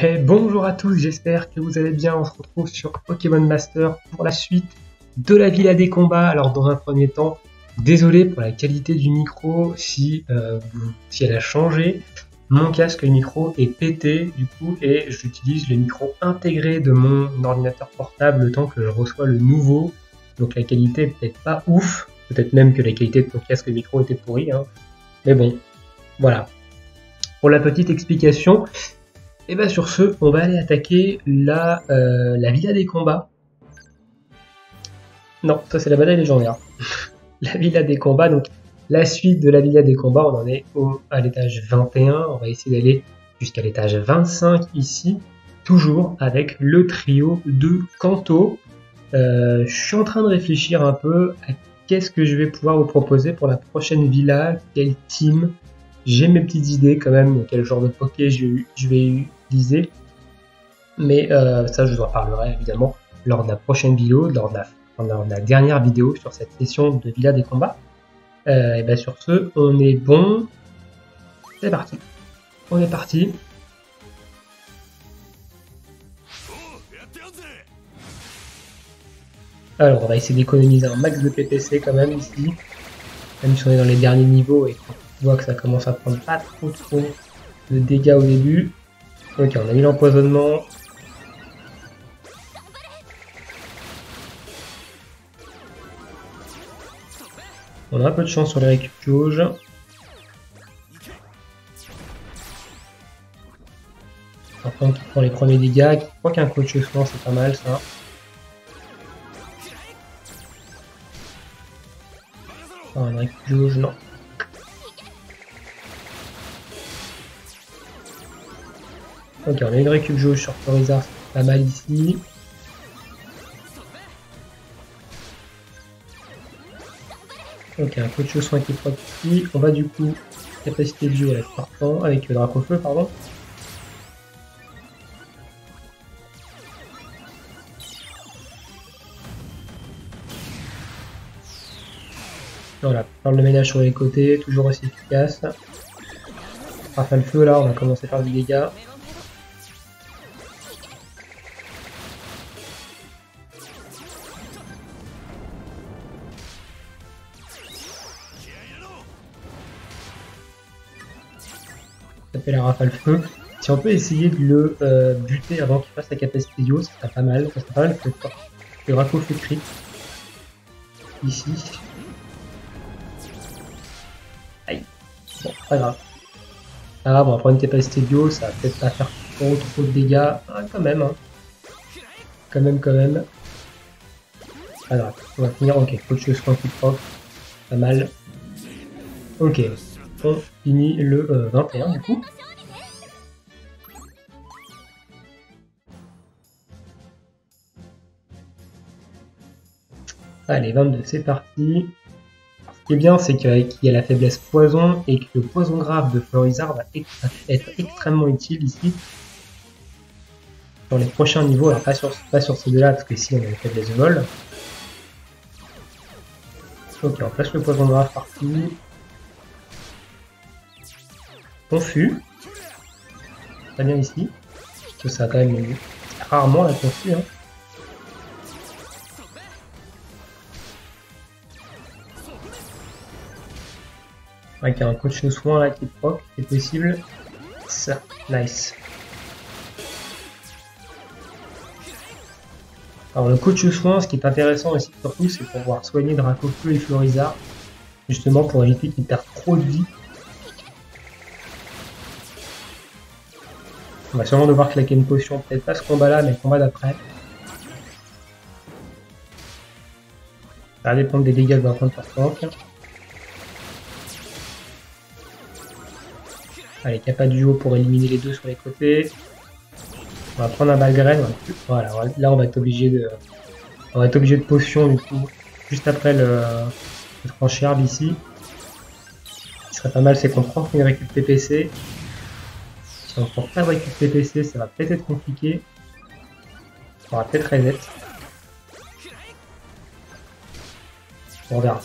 Et bonjour à tous, j'espère que vous allez bien. On se retrouve sur Pokémon Master pour la suite de la Villa des combats. Alors dans un premier temps, désolé pour la qualité du micro si elle a changé. Mon casque micro est pété du coup et j'utilise le micro intégré de mon ordinateur portable le temps que je reçois le nouveau. Donc la qualité est peut-être pas ouf, peut-être même que la qualité de mon casque micro était pourrie. Mais bon, voilà. Pour la petite explication. Et bien sur ce, on va aller attaquer la Villa des combats. Non, ça c'est la bataille légendaire. La Villa des combats, donc la suite de la Villa des combats, on en est à l'étage 21. On va essayer d'aller jusqu'à l'étage 25 ici, toujours avec le trio de Kanto. Je suis en train de réfléchir un peu à qu'est-ce que je vais pouvoir vous proposer pour la prochaine villa, quel team. J'ai mes petites idées quand même, quel genre de poké je vais utiliser. Mais ça, je vous en parlerai évidemment lors de la prochaine vidéo, lors de la dernière vidéo sur cette session de Villa des combats. Et bien sur ce, on est bon. C'est parti. On est parti. Alors, on va essayer d'économiser un max de PPC quand même ici. Même si on est dans les derniers niveaux et qu'on voit que ça commence à prendre pas trop de dégâts au début. Ok, on a mis l'empoisonnement. On a un peu de chance sur les récup jauge. Enfin, qui prend les premiers dégâts. Je crois qu'un coach soin, c'est pas mal ça. Un récup jauge, non. Ok, on a une récup jauge sur Florizard, c'est pas mal ici. Ok, un coach au soin qui proc ici. On va du coup capacité de jeu avec partant, avec Dracofeu, pardon. Voilà, faire le ménage sur les côtés, toujours aussi efficace. Rafale feu là, on va commencer par du dégât. Ça fait la rafale feu. Si on peut essayer de le buter avant qu'il fasse la capacité Yo, ça serait pas mal. Ça serait pas mal que le Draco fait crit. Ici. Aïe. Bon, pas grave. Pas grave, on va prendre une capacité Yo, ça va peut-être pas faire trop de dégâts. Ah, quand même, hein. Quand même. Pas grave. On va finir, ok. Coach de soin qui proc. Pas mal. Ok. On finit le 21 du coup. Allez, 22, c'est parti. Ce qui est bien, c'est qu'il y a la faiblesse poison et que le poison grave de Florizard va être extrêmement utile ici. Sur les prochains niveaux, alors pas sur ces deux-là, parce qu'ici on a la faiblesse vol. Ok, on place le poison grave partout. Confus. Très bien ici. Parce que ça a quand même rarement la confus. Hein. Avec un coach de soin là qui proc, c'est possible. Ça, nice. Alors le coach de soin, ce qui est intéressant aussi surtout, c'est pour pouvoir soigner Dracofeu et Florizard. Justement pour éviter qu'ils perdent trop de vie. On va sûrement devoir claquer une potion, peut-être pas ce combat là, mais le combat d'après. Ça va dépendre des dégâts de l'enfant par tank. Allez, capa duo pour éliminer les deux sur les côtés. On va prendre un balgraine. Voilà, là on va être obligé de potion du coup, juste après le tranché herbe ici. Ce qui serait pas mal, c'est qu'on prend une récup PPC. Si on prend pas de récup PPC, ça va peut-être être compliqué. On va peut-être reset. On verra.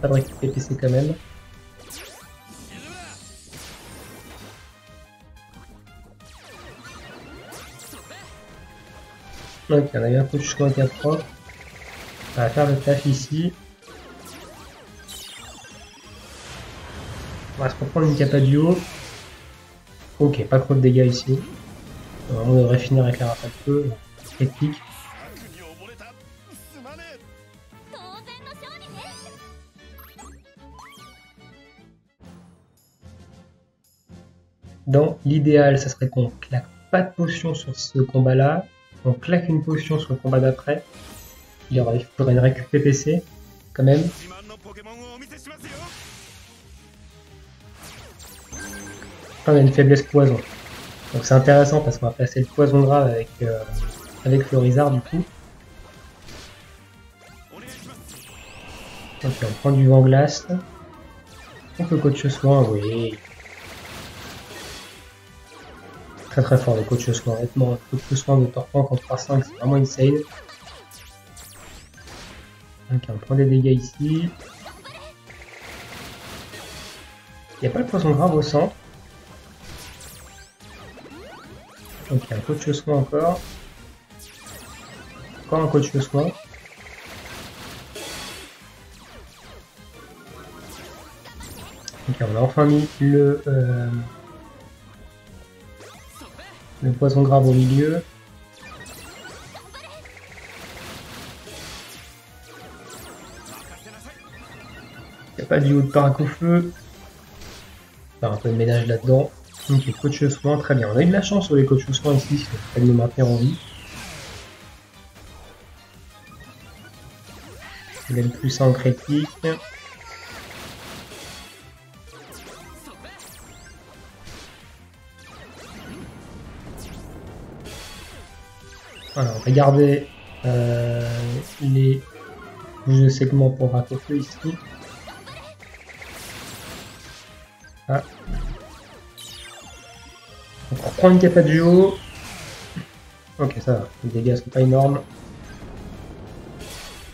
Pas de récup PPC quand même. Donc on a eu un peu de choix qui approche. On va faire le taf ici. On va se reprendre une capa du haut. Ok, pas trop de dégâts ici. On devrait finir avec la rafale de feu. Critique. Dans l'idéal, ça serait qu'on claque pas de potion sur ce combat-là. On claque une potion sur le combat d'après. Il faudrait une récup PPC, quand même. On a une faiblesse poison. Donc c'est intéressant parce qu'on va placer le poison grave avec Florizard du coup. Ok, on prend du vent glace. On peut coach soin, oui. Très très fort le coach soin, honnêtement. Le coach soin de Tortank en 3-5, c'est vraiment insane. Ok, on prend des dégâts ici. Il n'y a pas le poison grave au centre. Ok, un coach soin encore. Encore un coach soin. Ok, on a enfin mis le poison grave au milieu. Il n'y a pas du haut de parac au feu. Faire un peu de ménage là-dedans. Donc les coachs soins, très bien. On a eu de la chance sur les coachs soins ici, ça fait de nous maintenir en vie. Il aime plus ça en critique. Alors, on va garder les bouches de segment pour raccrocher ici. Ah. Donc, on reprend une capa du haut. Ok, ça va, les dégâts sont pas énormes.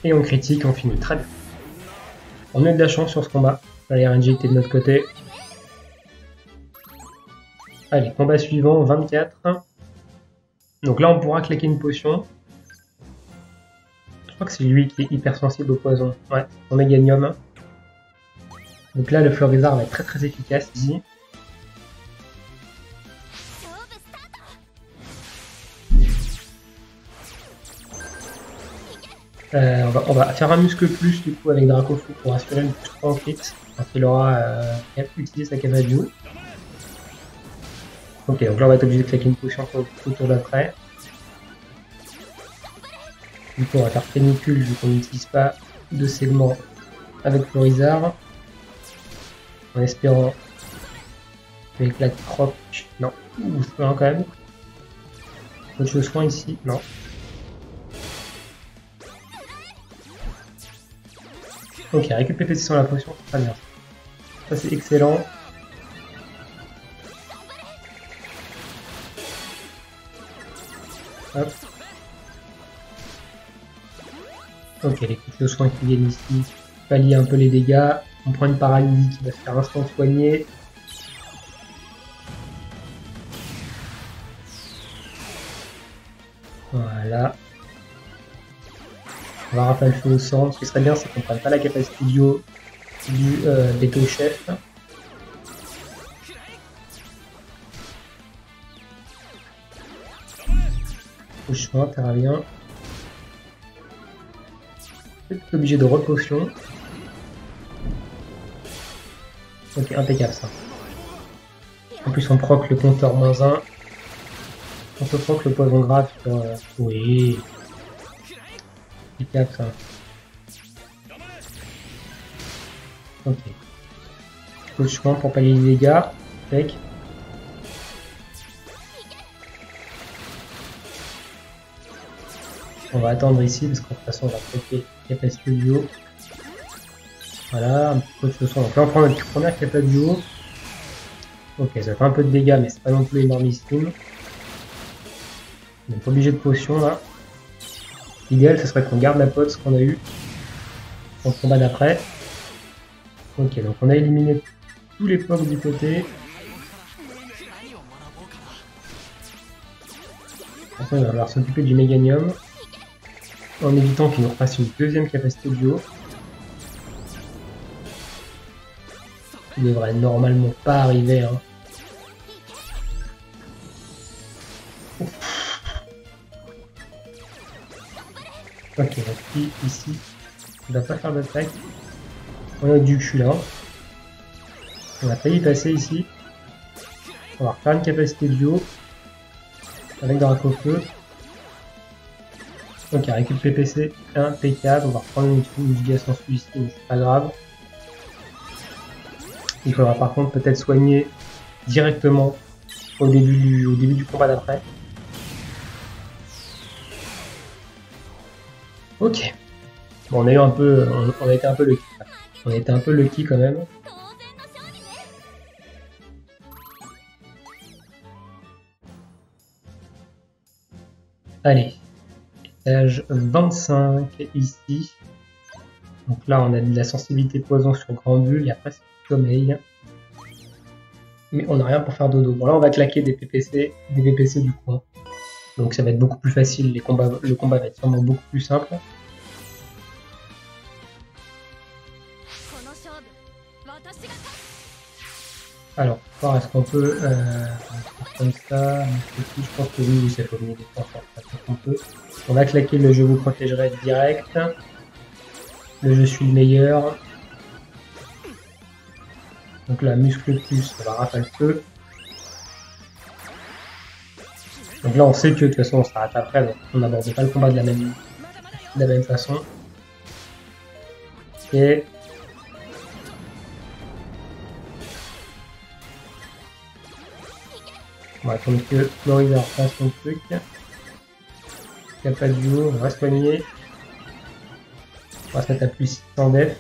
Et on critique, on finit très bien. On a eu de la chance sur ce combat. Allez, RNG était de notre côté. Allez, combat suivant, 24. Donc là, on pourra claquer une potion. Je crois que c'est lui qui est hyper sensible au poison. Ouais, son méganium. Donc là, le Florizard va être très très efficace ici. On va faire un muscle plus du coup avec Dracofou pour assurer une push 3 en crit quand il aura utilisé sa capa du haut. Ok, donc là on va être obligé de claquer une potion pour le tour d'après. Du coup on va faire pénicule vu qu'on n'utilise pas de segment avec Florizard. En espérant avec la croc. Non, c'est pas quand même. Autre chose soin ici, non. Ok, récupérer sur la potion, très bien. Ça c'est excellent. Hop. Ok, les coups de soin qui viennent ici pallient un peu les dégâts. On prend une paralysie qui va se faire instant soigner. Voilà. On va rappeler le feu au centre. Ce qui serait bien, c'est qu'on ne prenne pas la capacité du Beto Chef. Push soin, terra bien. Peut-être obligé de repotion. Ok, impeccable ça. En plus, on proc le compteur -1. On peut proc le poison grave sur. Oui. Impeccable ça. Ok. Push soin pour pallier les dégâts. Avec. On va attendre ici parce qu'en toute façon on va traiter capacité du haut. Voilà, un petit peu de soin. Donc là on prend notre première capacité du haut. Ok, ça fait un peu de dégâts mais c'est pas non plus énormissime. On est obligé de potion là. L'idéal ce serait qu'on garde la pote, ce qu'on a eu pour le combat d'après. Ok, donc on a éliminé tous les POC du côté. Après on va falloir s'occuper du méganium. en évitant qu'il nous refasse une deuxième capacité de duo. Il devrait normalement pas arriver. Hein. Ok, donc lui, ici, il va pas faire d'attaque. On a du cul là. On a failli passer ici. On va refaire une capacité de duo. Avec Dracofeu. Ok, récup PPC, impeccable. On va reprendre une giga sans celui-ci, mais c'est pas grave. Il faudra par contre peut-être soigner directement au début du combat d'après. Ok. Bon, on a eu un peu, on a été un peu lucky. On a été un peu lucky quand même. Allez. Étage 25 ici. Donc là, on a de la sensibilité poison sur Grand Bulle et après c'est du sommeil. Mais on n'a rien pour faire dodo. Bon, là, on va claquer des PPC du coin. Donc ça va être beaucoup plus facile. Le combat va être sûrement beaucoup plus simple. Alors, est-ce qu'on peut faire comme ça? Je pense que oui, ça faut venir des fois. On va claquer le je vous protégerai direct. Le je suis le meilleur. Donc là, muscle plus, ça va rafale feu. Donc là, on sait que de toute façon, on s'arrête après, donc on n'aborde pas le combat de la même façon. Et on va attendre que Florida fasse son truc. Il n'y a pas de duo, on va soigner. On va se mettre à plus 600 def.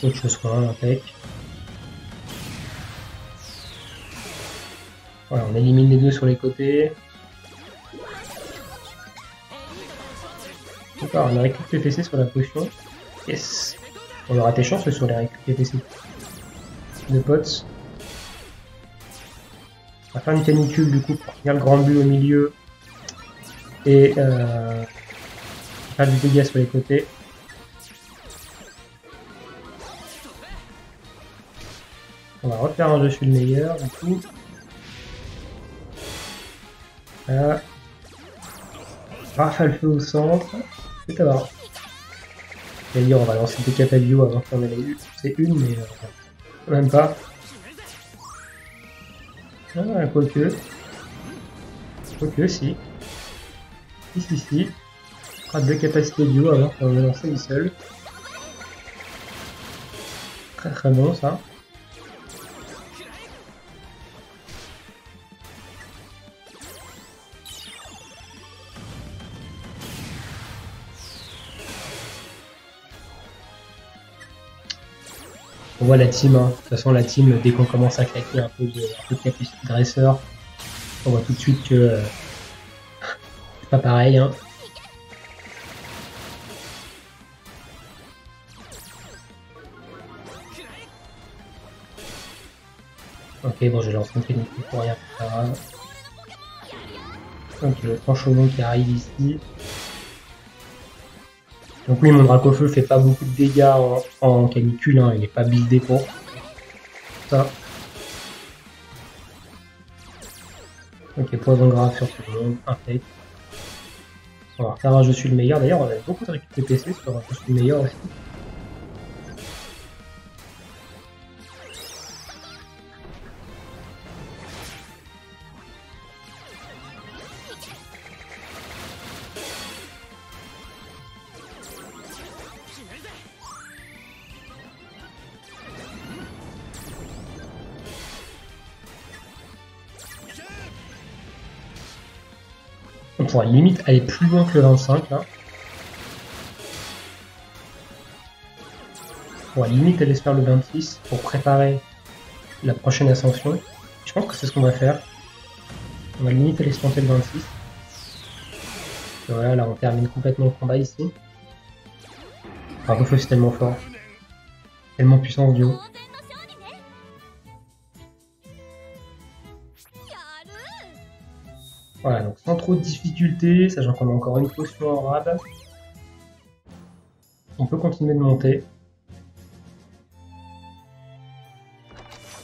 Autre chose qu'on impec. Voilà, on élimine les deux sur les côtés. D'accord, on a récupéré PPC sur la potion. Yes. On aura tes chances sur les récup PPC de potes. On va faire une canicule du coup pour finir le grand but au milieu. Et faire du dégât sur les côtés. On va refaire un je suis le meilleur du coup. Voilà. Rafale feu au centre. C'est à voir. D'ailleurs, on va lancer des Capabio avant qu'on ait eu. C'est une, mais même pas. Ah, quoique. Quoique, si. Si. On fera deux capacités duo avant qu'on ait lancé une seule. Très bon ça. On voit la team, hein. De toute façon la team, dès qu'on commence à claquer un peu de capacité de dresseur, on voit tout de suite que c'est pas pareil. Hein. Ok, bon, je lance une technique pour rien, c'est pas grave. Ok, le franchement qui arrive ici. Donc oui, mon Dracofeu fait pas beaucoup de dégâts en canicule, hein. Il n'est pas buildé pour ça. Ok, poison grave sur tout le monde, impec. On va refaire un je suis le meilleur. D'ailleurs, on a beaucoup de récup PPC sur un je suis le meilleur aussi. On pourra limite aller plus loin que le 25 là. On pourra limite aller se faire le 26 pour préparer la prochaine ascension. Je pense que c'est ce qu'on va faire. On va limite aller se tenter le 26. Et voilà, là on termine complètement le combat ici. Par contre, c'est tellement fort. Tellement puissant ce duo. Voilà, donc sans trop de difficultés, sachant qu'on a encore une potion en rab. On peut continuer de monter.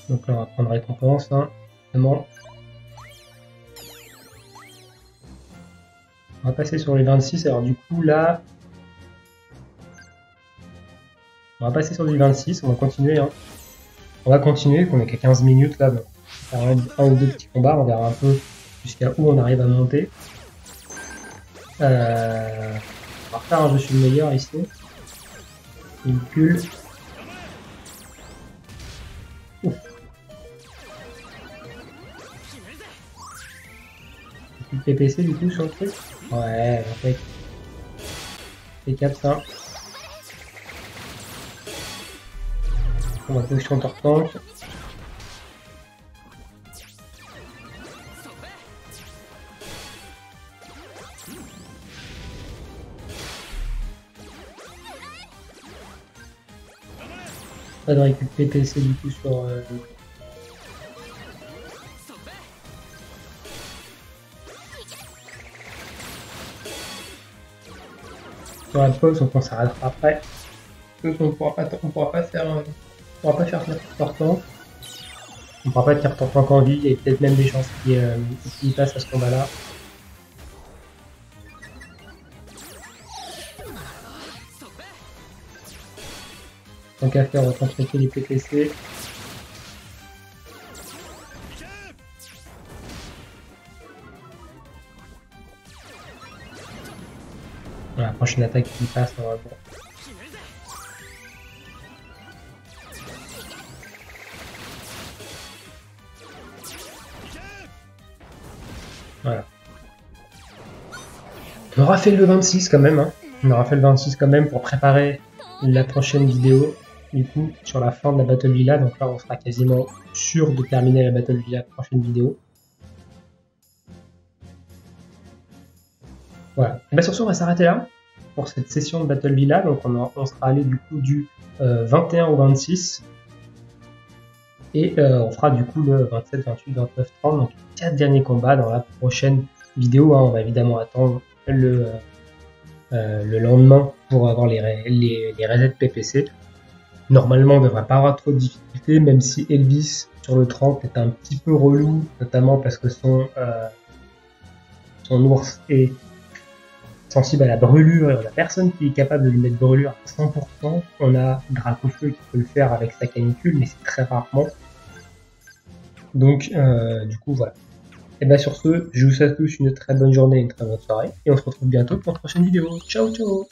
Donc là, on va prendre récompense, hein, vraiment. On va passer sur les 26, alors du coup là... On va passer sur du 26, on va continuer. Hein. On va continuer, qu'on est qu'à 15 minutes là, donc on va faire un ou deux petits combats, on verra un peu jusqu'à où on arrive à monter. On va refaire un je suis le meilleur ici. Une pull. Ouf. Le PPC du coup sur le truc. Ouais, impec. C'est 4 ça. On va potion tortank. Pas de récup PPC du coup sur la pause, donc on s'arrêtera après. Donc on pourra pas faire tortank. On pourra pas tenir tortank en vie, il y a peut-être même des chances qu'il passe à ce combat-là. Tant qu'à faire, autant traiter les PPC. Voilà, la prochaine attaque qui passe, normalement. Voilà. On aura fait le 26 quand même, hein. On aura fait le 26 quand même pour préparer la prochaine vidéo, du coup, sur la fin de la Battle Villa. Donc là, on sera quasiment sûr de terminer la Battle Villa prochaine vidéo. Voilà. Et bien sur ce, on va s'arrêter là pour cette session de Battle Villa. Donc on sera allé du coup du 21 au 26. Et on fera du coup le 27, 28, 29, 30. Donc 4 derniers combats dans la prochaine vidéo. Hein. On va évidemment attendre le lendemain pour avoir les resets PPC. Normalement, on ne devrait pas avoir trop de difficultés, même si Elvis sur le 30 est un petit peu relou, notamment parce que son ours est sensible à la brûlure et on a personne qui est capable de lui mettre brûlure à 100%. On a Dracofeu qui peut le faire avec sa canicule, mais c'est très rarement. Donc, du coup, voilà. Et bien sur ce, je vous souhaite tous une très bonne journée, une très bonne soirée, et on se retrouve bientôt pour une prochaine vidéo. Ciao, ciao!